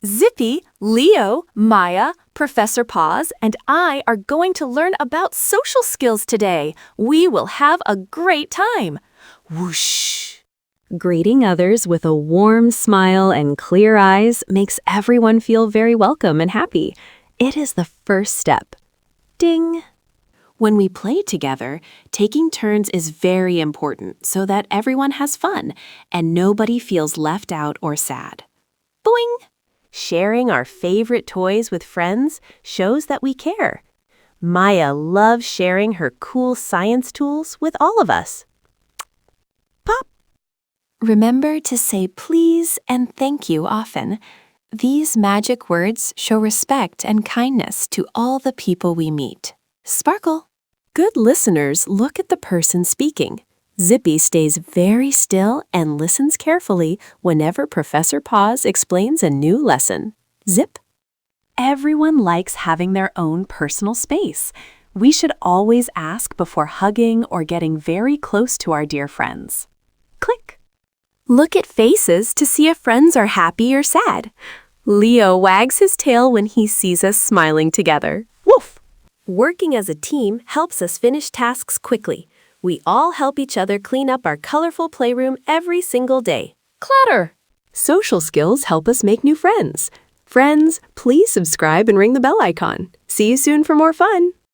Zippy, Leo, Maya, Professor Paws, and I are going to learn about social skills today. We will have a great time. Whoosh! Greeting others with a warm smile and clear eyes makes everyone feel very welcome and happy. It is the first step. Ding! When we play together, taking turns is very important so that everyone has fun and nobody feels left out or sad. Boing! Sharing our favorite toys with friends shows that we care. Maya loves sharing her cool science tools with all of us. Pop! Remember to say please and thank you often. These magic words show respect and kindness to all the people we meet. Sparkle! Good listeners look at the person speaking. Zippy stays very still and listens carefully whenever Professor Paws explains a new lesson. Zip. Everyone likes having their own personal space. We should always ask before hugging or getting very close to our dear friends. Click. Look at faces to see if friends are happy or sad. Leo wags his tail when he sees us smiling together. Woof! Working as a team helps us finish tasks quickly. We all help each other clean up our colorful playroom every single day. Clatter! Social skills help us make new friends. Friends, please subscribe and ring the bell icon. See you soon for more fun.